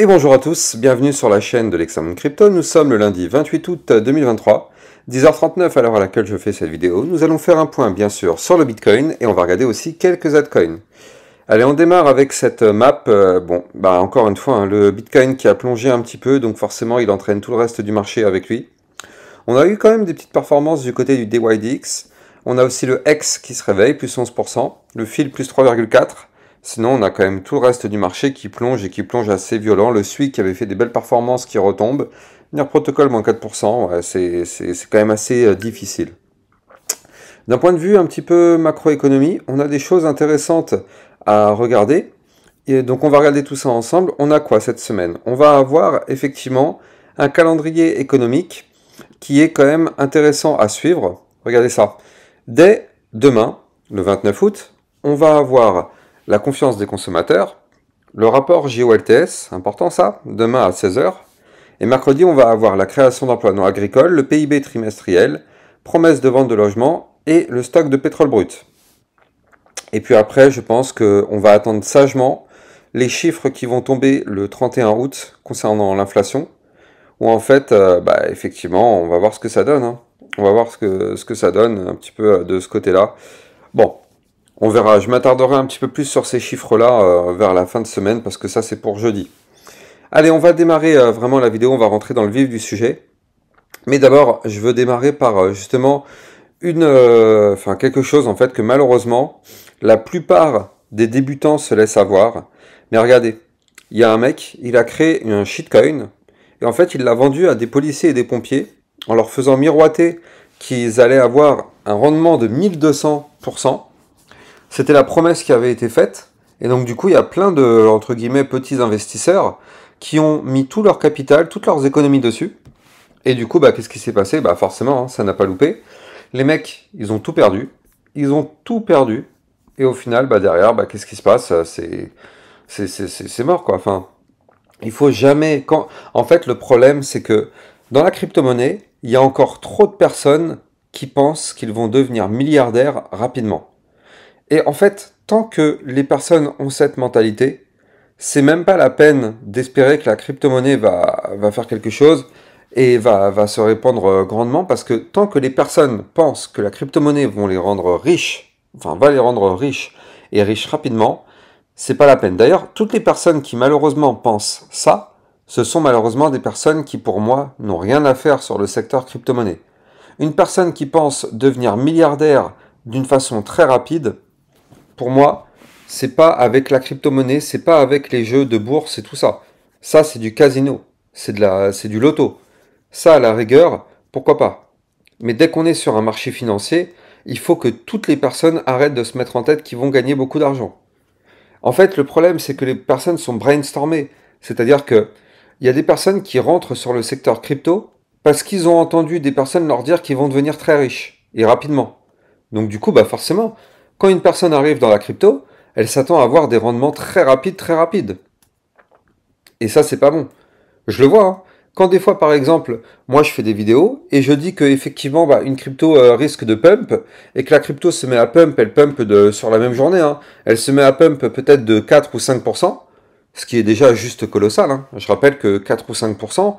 Et bonjour à tous, bienvenue sur la chaîne de l'Examen Crypto. Nous sommes le lundi 28 août 2023, 10h39 à l'heure à laquelle je fais cette vidéo. Nous allons faire un point bien sûr sur le Bitcoin et on va regarder aussi quelques altcoins. Allez, on démarre avec cette map. Encore une fois, le Bitcoin qui a plongé un petit peu, donc forcément il entraîne tout le reste du marché avec lui. On a eu quand même des petites performances du côté du DYDX. On a aussi le X qui se réveille, plus 11%, le fil plus 3,4%. Sinon, on a quand même tout le reste du marché qui plonge et qui plonge assez violent. Le SWIG qui avait fait des belles performances qui retombe. NEAR Protocol, moins 4%, ouais, c'est quand même assez difficile. D'un point de vue un petit peu macroéconomie, on a des choses intéressantes à regarder. Et donc, on va regarder tout ça ensemble. On a quoi cette semaine? On va avoir effectivement un calendrier économique qui est quand même intéressant à suivre. Regardez ça. Dès demain, le 29 août, on va avoir la confiance des consommateurs, le rapport JOLTS, important ça, demain à 16h. Et mercredi, on va avoir la création d'emplois non agricoles, le PIB trimestriel, promesse de vente de logements et le stock de pétrole brut. Et puis après, je pense qu'on va attendre sagement les chiffres qui vont tomber le 31 août concernant l'inflation, où en fait, effectivement, on va voir ce que ça donne. Hein. On va voir ce que ça donne un petit peu de ce côté-là. Bon, on verra. Je m'attarderai un petit peu plus sur ces chiffres-là vers la fin de semaine, parce que ça, c'est pour jeudi. Allez, on va démarrer vraiment la vidéo, on va rentrer dans le vif du sujet. Mais d'abord, je veux démarrer par justement quelque chose en fait que malheureusement, la plupart des débutants se laissent avoir. Mais regardez, il y a un mec, il a créé un shitcoin, et en fait, il l'a vendu à des policiers et des pompiers, en leur faisant miroiter qu'ils allaient avoir un rendement de 1200%. C'était la promesse qui avait été faite. Et donc du coup, il y a plein de, entre guillemets, petits investisseurs qui ont mis tout leur capital, toutes leurs économies dessus. Et du coup, qu'est-ce qui s'est passé? Forcément, hein, ça n'a pas loupé. Les mecs, ils ont tout perdu. Ils ont tout perdu. Et au final, derrière, qu'est-ce qui se passe? C'est mort, quoi. Enfin, il faut jamais... En fait, le problème, c'est que dans la crypto-monnaie, il y a encore trop de personnes qui pensent qu'ils vont devenir milliardaires rapidement. Et en fait, tant que les personnes ont cette mentalité, c'est même pas la peine d'espérer que la crypto-monnaie va faire quelque chose et va se répandre grandement, parce que tant que les personnes pensent que la crypto-monnaie va les rendre riches et riches rapidement, c'est pas la peine. D'ailleurs, toutes les personnes qui malheureusement pensent ça, ce sont malheureusement des personnes qui pour moi n'ont rien à faire sur le secteur crypto-monnaie. Une personne qui pense devenir milliardaire d'une façon très rapide, pour moi, c'est pas avec la crypto-monnaie, c'est pas avec les jeux de bourse et tout ça. Ça, c'est du casino, c'est du loto. Ça, à la rigueur, pourquoi pas. Mais dès qu'on est sur un marché financier, il faut que toutes les personnes arrêtent de se mettre en tête qu'ils vont gagner beaucoup d'argent. En fait, le problème, c'est que les personnes sont brainstormées. C'est-à-dire que il y a des personnes qui rentrent sur le secteur crypto parce qu'ils ont entendu des personnes leur dire qu'ils vont devenir très riches, et rapidement. Donc du coup, forcément, quand une personne arrive dans la crypto, elle s'attend à avoir des rendements très rapides, très rapides. Et ça, c'est pas bon. Je le vois, hein. Quand des fois, par exemple, moi je fais des vidéos et je dis que effectivement, une crypto risque de pump, et que la crypto se met à pump, elle pump sur la même journée, hein. Elle se met à pump peut-être de 4 ou 5%, ce qui est déjà juste colossal, hein. Je rappelle que 4 ou 5%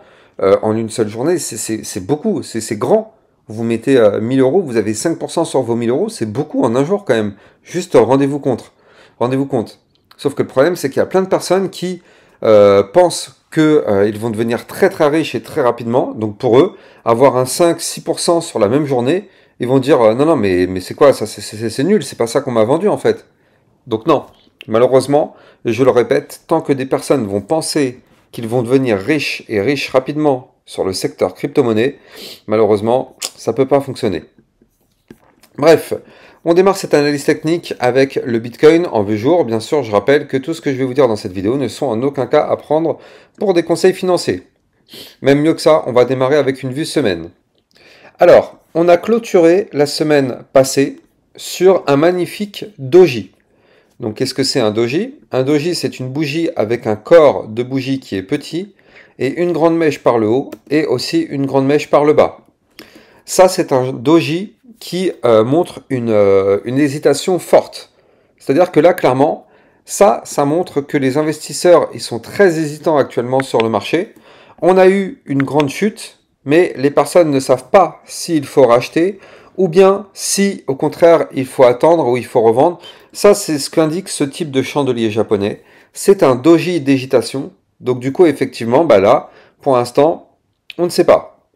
en une seule journée, c'est beaucoup, c'est grand. Vous mettez 1000 euros, vous avez 5% sur vos 1000 euros, c'est beaucoup en un jour quand même. Juste rendez-vous compte. Rendez-vous compte. Sauf que le problème, c'est qu'il y a plein de personnes qui pensent qu'ils vont devenir très très riches et très rapidement. Donc pour eux, avoir un 5-6% sur la même journée, ils vont dire non, mais c'est quoi ça? C'est nul, c'est pas ça qu'on m'a vendu en fait. Donc non, malheureusement, je le répète, tant que des personnes vont penser qu'ils vont devenir riches et riches rapidement sur le secteur crypto-monnaie, malheureusement, ça ne peut pas fonctionner. Bref, on démarre cette analyse technique avec le Bitcoin en vue jour. Bien sûr, je rappelle que tout ce que je vais vous dire dans cette vidéo ne sont en aucun cas à prendre pour des conseils financiers. Même mieux que ça, on va démarrer avec une vue semaine. Alors, on a clôturé la semaine passée sur un magnifique doji. Donc, qu'est-ce que c'est un doji? Un doji, c'est une bougie avec un corps de bougie qui est petit et une grande mèche par le haut et aussi une grande mèche par le bas. Ça, c'est un doji qui montre une hésitation forte. C'est-à-dire que là, clairement, Ça montre que les investisseurs, ils sont très hésitants actuellement sur le marché. On a eu une grande chute, mais les personnes ne savent pas s'il faut racheter ou bien si, au contraire, il faut attendre ou il faut revendre. Ça, c'est ce qu'indique ce type de chandelier japonais. C'est un doji d'agitation. Donc du coup, effectivement, bah là, pour l'instant, on ne sait pas.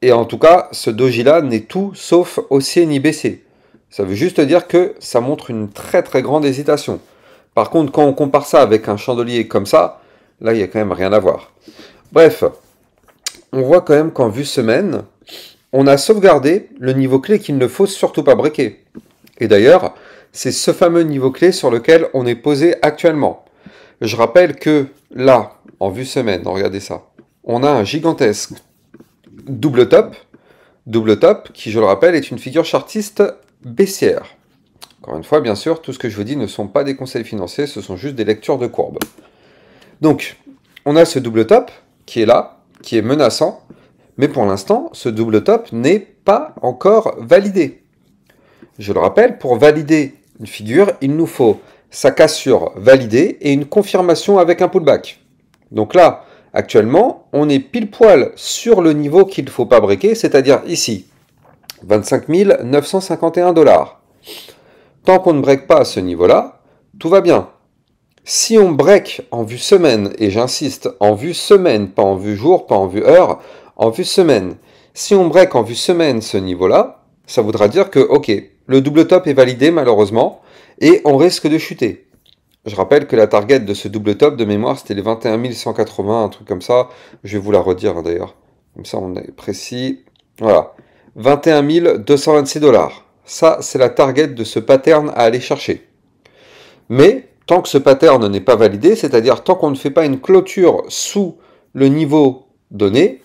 Et en tout cas, ce doji-là n'est tout sauf haussier ni baissier. Ça veut juste dire que ça montre une très très grande hésitation. Par contre, quand on compare ça avec un chandelier comme ça, là, il n'y a quand même rien à voir. Bref, on voit quand même qu'en vue semaine, on a sauvegardé le niveau clé qu'il ne faut surtout pas breaker. Et d'ailleurs, c'est ce fameux niveau clé sur lequel on est posé actuellement. Je rappelle que là, en vue semaine, regardez ça, on a un gigantesque double top qui, je le rappelle, est une figure chartiste baissière. Encore une fois, bien sûr, tout ce que je vous dis ne sont pas des conseils financiers, ce sont juste des lectures de courbes. Donc, on a ce double top qui est là, qui est menaçant, mais pour l'instant, ce double top n'est pas encore validé. Je le rappelle, pour valider une figure, il nous faut sa cassure validée et une confirmation avec un pullback. Donc là, actuellement, on est pile poil sur le niveau qu'il ne faut pas breaker, c'est-à-dire ici, 25 951 $. Tant qu'on ne break pas à ce niveau-là, tout va bien. Si on break en vue semaine, et j'insiste, en vue semaine, pas en vue jour, pas en vue heure, en vue semaine, si on break en vue semaine ce niveau-là, ça voudra dire que, ok, le double top est validé malheureusement, et on risque de chuter. Je rappelle que la target de ce double top de mémoire, c'était les 21 180, un truc comme ça. Je vais vous la redire d'ailleurs. Comme ça, on est précis. Voilà. 21 226 $. Ça, c'est la target de ce pattern à aller chercher. Mais, tant que ce pattern n'est pas validé, c'est-à-dire tant qu'on ne fait pas une clôture sous le niveau donné,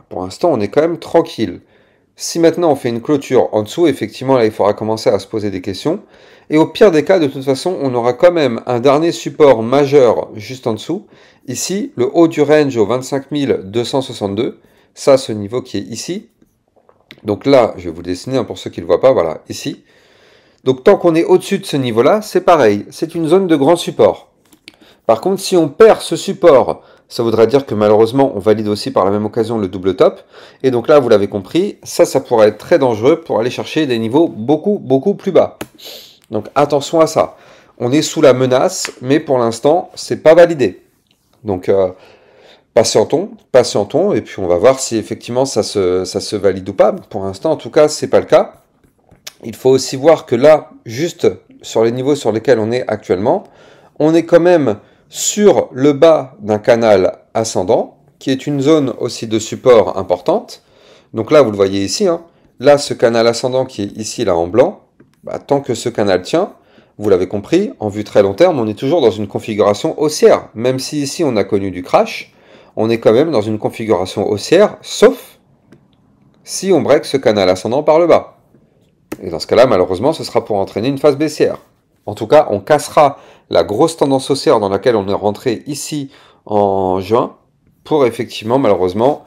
pour l'instant, on est quand même tranquille. Si maintenant on fait une clôture en dessous, effectivement, là, il faudra commencer à se poser des questions. Et au pire des cas, de toute façon, on aura quand même un dernier support majeur juste en dessous. Ici, le haut du range au 25 262. Ça, ce niveau qui est ici. Donc là, je vais vous dessiner pour ceux qui ne le voient pas. Voilà, ici. Donc tant qu'on est au-dessus de ce niveau-là, c'est pareil. C'est une zone de grand support. Par contre, si on perd ce support, ça voudrait dire que malheureusement, on valide aussi par la même occasion le double top. Et donc là, vous l'avez compris, ça pourrait être très dangereux pour aller chercher des niveaux beaucoup plus bas. Donc attention à ça. On est sous la menace, mais pour l'instant, c'est pas validé. Donc patientons, et puis on va voir si effectivement ça se valide ou pas. Pour l'instant, en tout cas, c'est pas le cas. Il faut aussi voir que là, juste sur les niveaux sur lesquels on est actuellement, on est quand même sur le bas d'un canal ascendant, qui est une zone aussi de support importante. Donc là, vous le voyez ici, hein, là, ce canal ascendant qui est ici, là, en blanc, bah, tant que ce canal tient, vous l'avez compris, en vue très long terme, on est toujours dans une configuration haussière. Même si ici, on a connu du crash, on est quand même dans une configuration haussière, sauf si on break ce canal ascendant par le bas. Et dans ce cas-là, malheureusement, ce sera pour entraîner une phase baissière. En tout cas, on cassera la grosse tendance haussière dans laquelle on est rentré ici en juin, pour effectivement, malheureusement,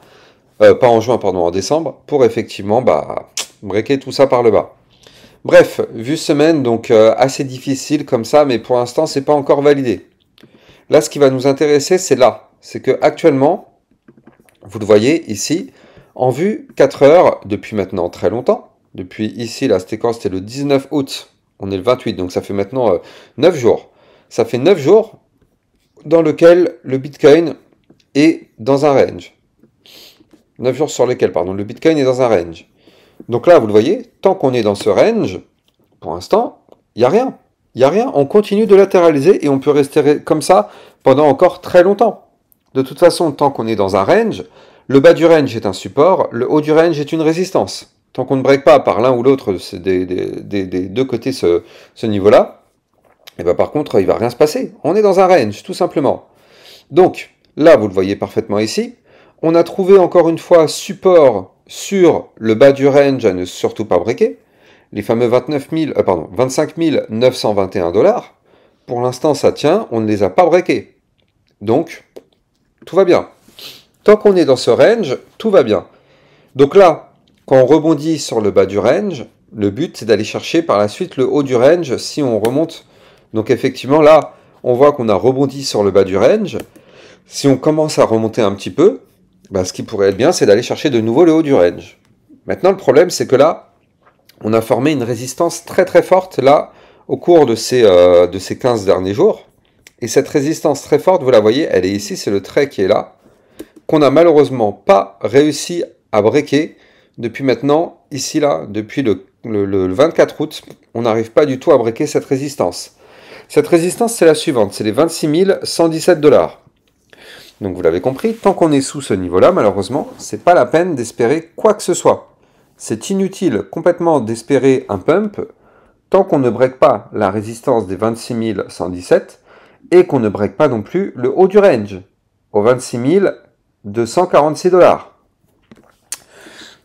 pas en juin, pardon, en décembre, pour effectivement breaker tout ça par le bas. Bref, vue semaine, donc assez difficile comme ça, mais pour l'instant, c'est pas encore validé. Là, ce qui va nous intéresser, c'est là. C'est que actuellement, vous le voyez ici, en vue 4 heures, depuis maintenant très longtemps, depuis ici, là, c'était quand? C'était le 19 août. On est le 28, donc ça fait maintenant 9 jours. Ça fait 9 jours dans lequel le Bitcoin est dans un range. 9 jours sur lesquels, pardon, le Bitcoin est dans un range. Donc là, vous le voyez, tant qu'on est dans ce range, pour l'instant, il n'y a rien. Il n'y a rien, on continue de latéraliser et on peut rester comme ça pendant encore très longtemps. De toute façon, tant qu'on est dans un range, le bas du range est un support, le haut du range est une résistance. Tant qu'on ne break pas par l'un ou l'autre des deux côtés ce niveau-là, et ben par contre, il ne va rien se passer. On est dans un range, tout simplement. Donc, là, vous le voyez parfaitement ici. On a trouvé encore une fois support sur le bas du range à ne surtout pas breaker. Les fameux 25 921 $. Pour l'instant, ça tient, on ne les a pas breakés. Donc, tout va bien. Tant qu'on est dans ce range, tout va bien. Donc là, quand on rebondit sur le bas du range, le but c'est d'aller chercher par la suite le haut du range si on remonte. Donc effectivement là, On voit qu'on a rebondi sur le bas du range. Si on commence à remonter un petit peu, bah, ce qui pourrait être bien, c'est d'aller chercher de nouveau le haut du range. Maintenant, le problème, c'est que là, on a formé une résistance très très forte là au cours de ces 15 derniers jours. Et cette résistance très forte, vous la voyez, elle est ici, c'est le trait qui est là, qu'on n'a malheureusement pas réussi à breaker depuis maintenant, ici là, depuis le 24 août, on n'arrive pas du tout à breaker cette résistance. Cette résistance, c'est la suivante, c'est les 26 117 $. Donc vous l'avez compris, tant qu'on est sous ce niveau-là, malheureusement, c'est pas la peine d'espérer quoi que ce soit. C'est inutile complètement d'espérer un pump tant qu'on ne break pas la résistance des 26 117 et qu'on ne break pas non plus le haut du range, aux 26 246 $.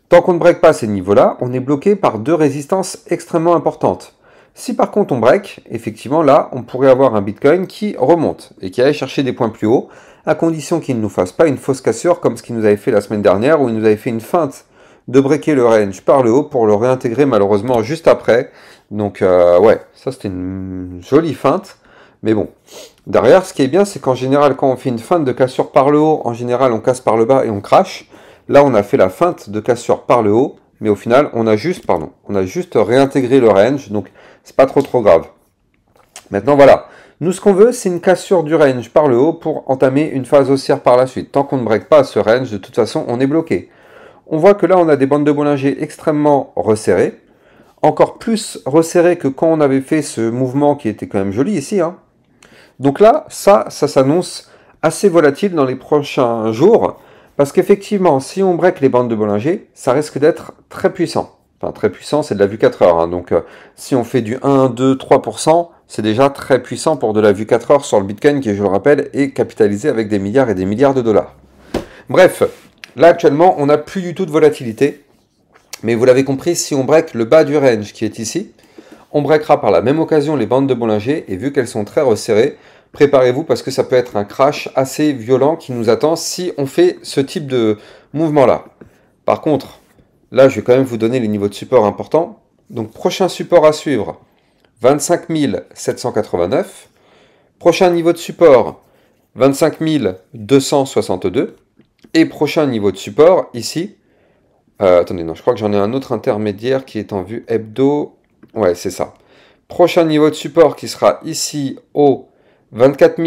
Tant qu'on ne break pas ces niveaux-là, on est bloqué par deux résistances extrêmement importantes. Si par contre on break, effectivement là, on pourrait avoir un Bitcoin qui remonte et qui aille chercher des points plus hauts, à condition qu'il ne nous fasse pas une fausse cassure comme ce qu'il nous avait fait la semaine dernière, où il nous avait fait une feinte de breaker le range par le haut pour le réintégrer malheureusement juste après. Donc ouais, ça c'était une jolie feinte, mais bon. Derrière, ce qui est bien, c'est qu'en général, quand on fait une feinte de cassure par le haut, en général on casse par le bas et on crash. Là, on a fait la feinte de cassure par le haut, mais au final, on a juste réintégré le range, donc c'est pas trop grave. Maintenant, voilà. Nous, ce qu'on veut, c'est une cassure du range par le haut pour entamer une phase haussière par la suite. Tant qu'on ne break pas ce range, de toute façon, on est bloqué. On voit que là, on a des bandes de Bollinger extrêmement resserrées, encore plus resserrées que quand on avait fait ce mouvement qui était quand même joli ici, hein. Donc là, ça s'annonce assez volatile dans les prochains jours, parce qu'effectivement, si on break les bandes de Bollinger, ça risque d'être très puissant. Enfin, très puissant, c'est de la vue 4 heures. Hein. Donc, si on fait du 1, 2, 3%, c'est déjà très puissant pour de la vue 4 heures sur le Bitcoin, qui, je le rappelle, est capitalisé avec des milliards et des milliards de dollars. Bref, là, actuellement, on n'a plus du tout de volatilité. Mais vous l'avez compris, si on break le bas du range qui est ici, on breakera par la même occasion les bandes de Bollinger, et vu qu'elles sont très resserrées, préparez-vous parce que ça peut être un crash assez violent qui nous attend si on fait ce type de mouvement-là. Par contre, là, je vais quand même vous donner les niveaux de support importants. Donc, prochain support à suivre, 25 789. Prochain niveau de support, 25 262. Et prochain niveau de support, ici, attendez, non, je crois que j'en ai un autre intermédiaire qui est en vue hebdo. Ouais, c'est ça. Prochain niveau de support qui sera ici au 24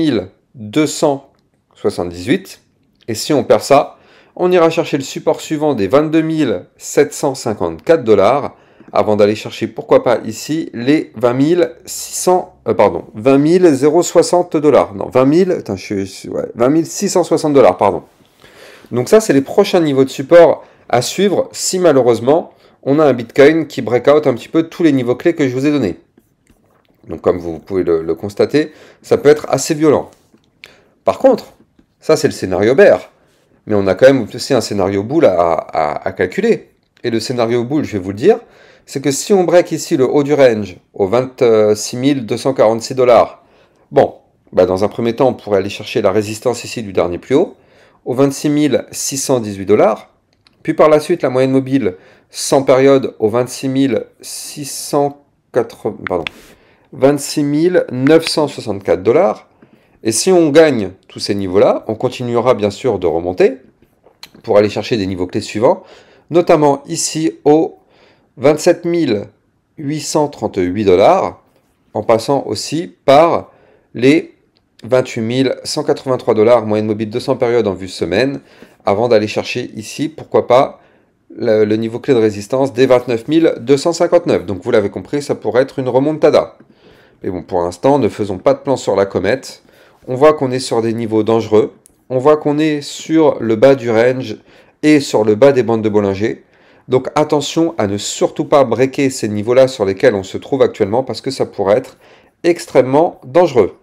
278. Et si on perd ça, on ira chercher le support suivant des 22 754 $, avant d'aller chercher, pourquoi pas ici, les 20 060 $. Non, 20 000, attends, ouais, 20 660 $, pardon. Donc ça, c'est les prochains niveaux de support à suivre si malheureusement, on a un Bitcoin qui break out un petit peu tous les niveaux clés que je vous ai donnés. Donc comme vous pouvez le constater, ça peut être assez violent. Par contre, ça c'est le scénario bear. Mais on a quand même aussi un scénario bull à calculer. Et le scénario bull, je vais vous le dire, c'est que si on break ici le haut du range au 26 246 $, bon, bah dans un premier temps, on pourrait aller chercher la résistance ici du dernier plus haut, au 26 618 $, puis par la suite la moyenne mobile sans période au 26 964 $. Et si on gagne tous ces niveaux-là, on continuera bien sûr de remonter pour aller chercher des niveaux clés suivants, notamment ici au 27 838 $, en passant aussi par les 28 183 $, moyenne mobile 200 périodes en vue semaine, avant d'aller chercher ici, pourquoi pas, le niveau clé de résistance des 29 259. Donc vous l'avez compris, ça pourrait être une remontada. Mais bon, pour l'instant, ne faisons pas de plan sur la comète. On voit qu'on est sur des niveaux dangereux. On voit qu'on est sur le bas du range et sur le bas des bandes de Bollinger. Donc attention à ne surtout pas breaker ces niveaux-là sur lesquels on se trouve actuellement parce que ça pourrait être extrêmement dangereux.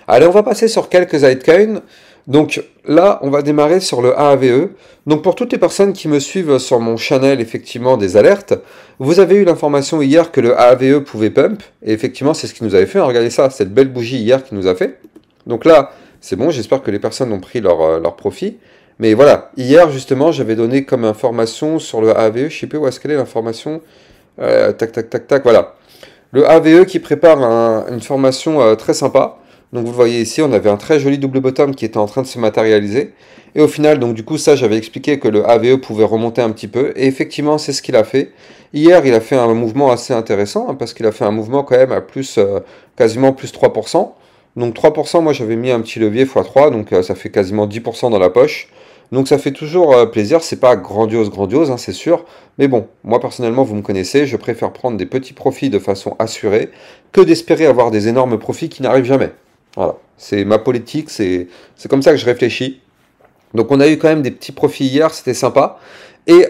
Allez, on va passer sur quelques altcoins. Donc là, on va démarrer sur le AAVE. Donc pour toutes les personnes qui me suivent sur mon channel, effectivement, des alertes, vous avez eu l'information hier que le AAVE pouvait pump. Et effectivement, c'est ce qui nous avait fait. Regardez ça, cette belle bougie hier qui nous a fait. Donc là, c'est bon, j'espère que les personnes ont pris leur profit. Mais voilà, hier, justement, j'avais donné comme information sur le AAVE, je ne sais plus où est-ce qu'elle est l'information. Tac, tac, tac, tac, voilà. Le AVE qui prépare une formation très sympa. Donc vous le voyez ici, on avait un très joli double bottom qui était en train de se matérialiser. Et au final, donc du coup, ça j'avais expliqué que le AVE pouvait remonter un petit peu. Et effectivement, c'est ce qu'il a fait. Hier, il a fait un mouvement assez intéressant, hein, parce qu'il a fait un mouvement quand même à plus, quasiment plus 3%. Donc 3%, moi j'avais mis un petit levier x3, donc ça fait quasiment 10% dans la poche. Donc ça fait toujours plaisir, c'est pas grandiose, grandiose, hein, c'est sûr. Mais bon, moi personnellement, vous me connaissez, je préfère prendre des petits profits de façon assurée que d'espérer avoir des énormes profits qui n'arrivent jamais. Voilà, c'est ma politique, c'est comme ça que je réfléchis. Donc on a eu quand même des petits profits hier, c'était sympa. Et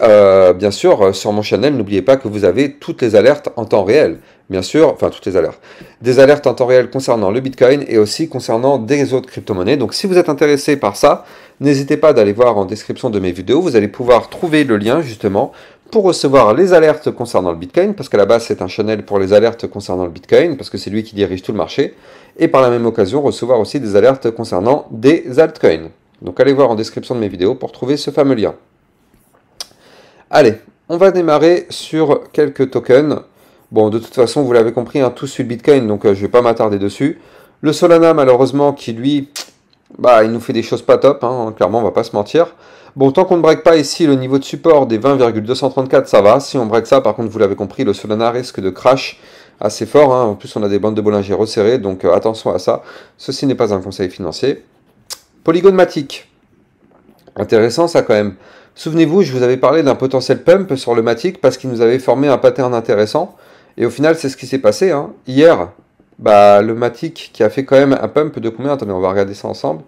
bien sûr, sur mon channel, n'oubliez pas que vous avez toutes les alertes en temps réel. Bien sûr, enfin toutes les alertes. Des alertes en temps réel concernant le Bitcoin et aussi concernant des autres crypto-monnaies. Donc si vous êtes intéressé par ça, n'hésitez pas d'aller voir en description de mes vidéos. Vous allez pouvoir trouver le lien justement pour recevoir les alertes concernant le Bitcoin, parce qu'à la base c'est un channel pour les alertes concernant le Bitcoin, parce que c'est lui qui dirige tout le marché. Et par la même occasion, recevoir aussi des alertes concernant des altcoins. Donc allez voir en description de mes vidéos pour trouver ce fameux lien. Allez, on va démarrer sur quelques tokens. Bon, de toute façon, vous l'avez compris, hein, tout suit le Bitcoin, donc je ne vais pas m'attarder dessus. Le Solana, malheureusement, qui lui, il nous fait des choses pas top, hein, clairement, on va pas se mentir. Bon, tant qu'on ne break pas ici le niveau de support des 20,234, ça va. Si on break ça, par contre, vous l'avez compris, le Solana risque de crash assez fort. Hein. En plus, on a des bandes de Bollinger resserrées, donc attention à ça. Ceci n'est pas un conseil financier. Polygon Matic. Intéressant ça quand même. Souvenez-vous, je vous avais parlé d'un potentiel pump sur le Matic parce qu'il nous avait formé un pattern intéressant. Et au final, c'est ce qui s'est passé. Hein. Hier, le Matic qui a fait quand même un pump de combien? Attendez, on va regarder ça ensemble.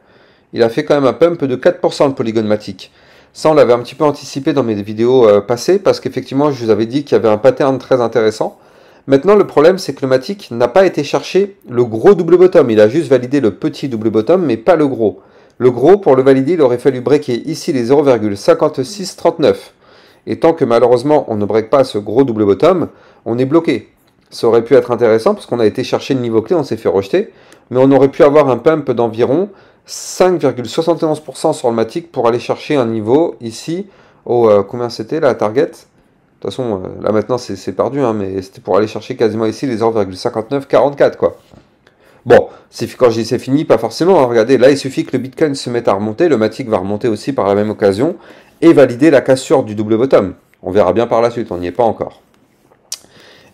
Il a fait quand même un pump de 4% le Polygon Matic. Ça, on l'avait un petit peu anticipé dans mes vidéos passées parce qu'effectivement, je vous avais dit qu'il y avait un pattern très intéressant. Maintenant, le problème, c'est que le Matic n'a pas été chercher le gros double bottom. Il a juste validé le petit double bottom, mais pas le gros. Le gros, pour le valider, il aurait fallu breaker ici les 0,5639. Et tant que malheureusement, on ne break pas ce gros double bottom, on est bloqué. Ça aurait pu être intéressant parce qu'on a été chercher le niveau clé, on s'est fait rejeter. Mais on aurait pu avoir un pump d'environ 5,71% sur le Matic pour aller chercher un niveau ici au combien c'était la target. De toute façon, là maintenant c'est perdu, hein, mais c'était pour aller chercher quasiment ici les 0,5944 quoi. Bon, quand je dis c'est fini, pas forcément, hein, regardez, là il suffit que le Bitcoin se mette à remonter, le Matic va remonter aussi par la même occasion, et valider la cassure du double bottom. On verra bien par la suite, on n'y est pas encore.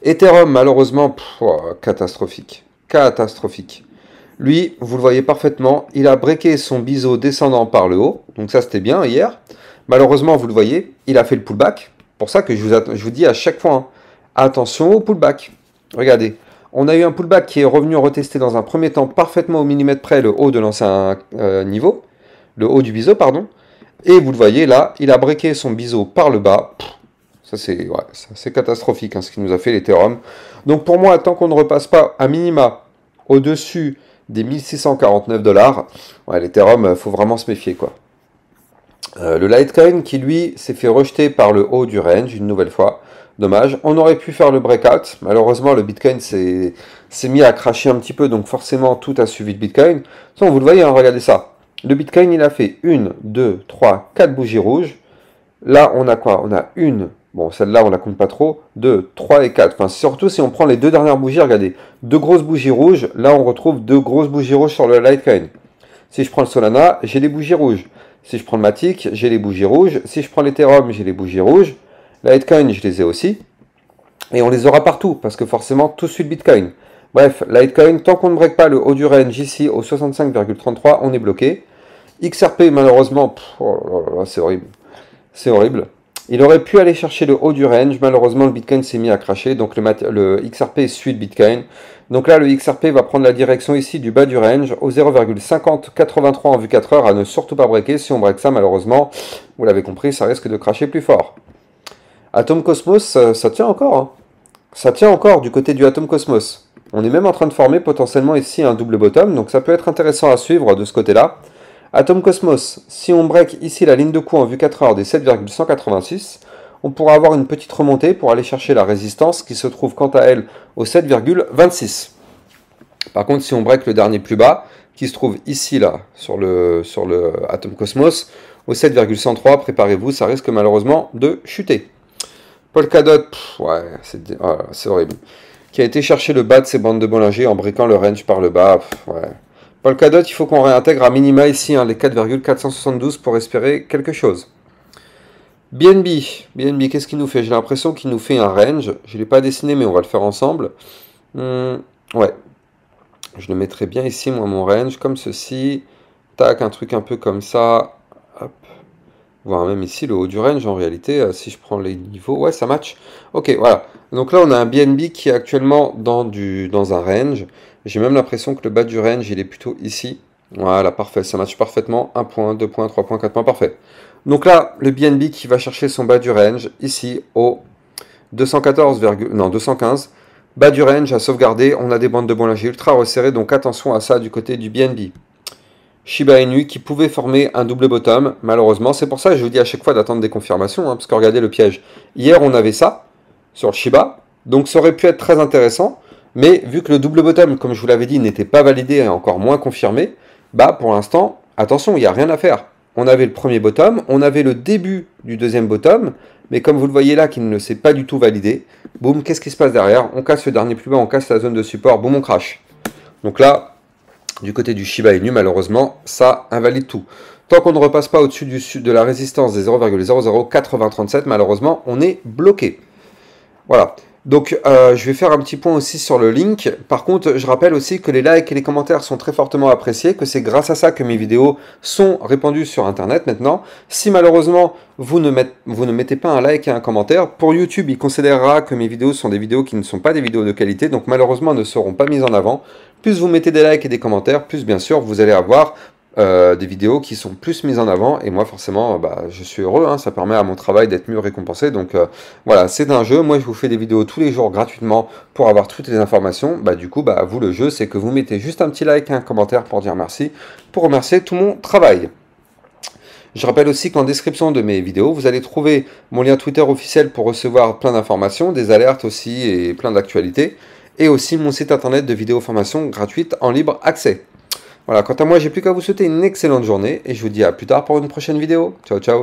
Ethereum, malheureusement, catastrophique. Catastrophique. Lui, vous le voyez parfaitement, il a breaké son biseau descendant par le haut, donc ça c'était bien hier. Malheureusement, vous le voyez, il a fait le pullback. Pour ça que je vous dis à chaque fois, hein, attention au pullback. Regardez, on a eu un pullback qui est revenu retester dans un premier temps parfaitement au millimètre près le haut de l'ancien niveau, le haut du biseau, pardon. Et vous le voyez là, il a breaké son biseau par le bas. Ça c'est catastrophique, hein, ce qui nous a fait l'Ethereum. Donc pour moi, tant qu'on ne repasse pas à minima au-dessus des 1649 $, l'Ethereum, il faut vraiment se méfier, quoi. Le Litecoin qui lui s'est fait rejeter par le haut du range une nouvelle fois. Dommage. On aurait pu faire le breakout. Malheureusement, le Bitcoin s'est mis à cracher un petit peu, donc forcément tout a suivi le Bitcoin. Donc, vous le voyez, hein, regardez ça. Le Bitcoin, il a fait 1, 2, 3, 4 bougies rouges. Là, on a quoi? On a une. Bon, celle-là, on la compte pas trop. 2, 3 et 4. Enfin, surtout si on prend les deux dernières bougies, regardez. Deux grosses bougies rouges. Là, on retrouve deux grosses bougies rouges sur le Litecoin. Si je prends le Solana, j'ai les bougies rouges. Si je prends le Matic, j'ai les bougies rouges. Si je prends l'Ethereum, j'ai les bougies rouges. Litecoin, je les ai aussi. Et on les aura partout, parce que forcément, tout suit le Bitcoin. Bref, Litecoin, tant qu'on ne break pas le haut du range ici, au 65,33, on est bloqué. XRP, malheureusement, c'est horrible. C'est horrible. Il aurait pu aller chercher le haut du range. Malheureusement, le Bitcoin s'est mis à cracher. Donc, le XRP suit le Bitcoin. Donc là, le XRP va prendre la direction ici du bas du range au 0,5083 en vue 4 heures à ne surtout pas breaker. Si on break ça, malheureusement, vous l'avez compris, ça risque de cracher plus fort. Atom Cosmos, ça tient encore. Hein. Ça tient encore du côté du Atom Cosmos. On est même en train de former potentiellement ici un double bottom. Donc ça peut être intéressant à suivre de ce côté-là. Atom Cosmos, si on break ici la ligne de coup en vue 4 heures des 7,186, on pourra avoir une petite remontée pour aller chercher la résistance qui se trouve quant à elle au 7,26. Par contre, si on break le dernier plus bas, qui se trouve ici, là, sur le Atom Cosmos, au 7,103, préparez-vous, ça risque malheureusement de chuter. Polkadot, c'est horrible. qui a été chercher le bas de ces bandes de Bollinger en briquant le range par le bas. Ouais. Polkadot, il faut qu'on réintègre à minima ici hein, les 4,472 pour espérer quelque chose. BNB, qu'est-ce qu'il nous fait? J'ai l'impression qu'il nous fait un range. Je ne l'ai pas dessiné, mais on va le faire ensemble. Ouais. Je le mettrai bien ici, moi, mon range, comme ceci. Tac, un truc un peu comme ça. Hop. Voire même ici, le haut du range, en réalité, si je prends les niveaux. Ouais, ça match. Ok, voilà. Donc là, on a un BNB qui est actuellement dans un range. J'ai même l'impression que le bas du range, il est plutôt ici. Voilà, parfait, ça match parfaitement. 1 point, 2 points, 3 points, 4 points, parfait. Donc là, le BNB qui va chercher son bas du range, ici, au 215. Bas du range à sauvegarder, on a des bandes de Bollinger ultra resserrées, donc attention à ça du côté du BNB. Shiba Inu qui pouvait former un double bottom, malheureusement. C'est pour ça que je vous dis à chaque fois d'attendre des confirmations, hein, parce que regardez le piège. Hier, on avait ça sur le Shiba, donc ça aurait pu être très intéressant, mais vu que le double bottom, comme je vous l'avais dit, n'était pas validé et encore moins confirmé, bah pour l'instant, attention, il n'y a rien à faire. On avait le premier bottom, on avait le début du deuxième bottom, mais comme vous le voyez là, qui ne s'est pas du tout validé, boum, qu'est-ce qui se passe derrière? On casse le dernier plus bas, on casse la zone de support, boum, on crash. Donc là, du côté du Shiba Inu, malheureusement, ça invalide tout. Tant qu'on ne repasse pas au-dessus de la résistance des 0,008037, malheureusement, on est bloqué. Voilà. Donc, je vais faire un petit point aussi sur le link. Par contre, je rappelle aussi que les likes et les commentaires sont très fortement appréciés, que c'est grâce à ça que mes vidéos sont répandues sur Internet maintenant. Si malheureusement, vous ne mettez pas un like et un commentaire, pour YouTube, il considérera que mes vidéos sont des vidéos qui ne sont pas des vidéos de qualité, donc malheureusement, elles ne seront pas mises en avant. Plus vous mettez des likes et des commentaires, plus bien sûr, vous allez avoir des vidéos qui sont plus mises en avant, et moi forcément je suis heureux, hein, ça permet à mon travail d'être mieux récompensé, donc voilà, c'est un jeu. Moi je vous fais des vidéos tous les jours gratuitement pour avoir toutes les informations. Du coup vous, le jeu, c'est que vous mettez juste un petit like et un commentaire pour dire merci, pour remercier tout mon travail. Je rappelle aussi qu'en description de mes vidéos, vous allez trouver mon lien Twitter officiel pour recevoir plein d'informations, des alertes aussi et plein d'actualités, et aussi mon site internet de vidéos formation gratuite en libre accès. Voilà, quant à moi, j'ai plus qu'à vous souhaiter une excellente journée et je vous dis à plus tard pour une prochaine vidéo. Ciao, ciao!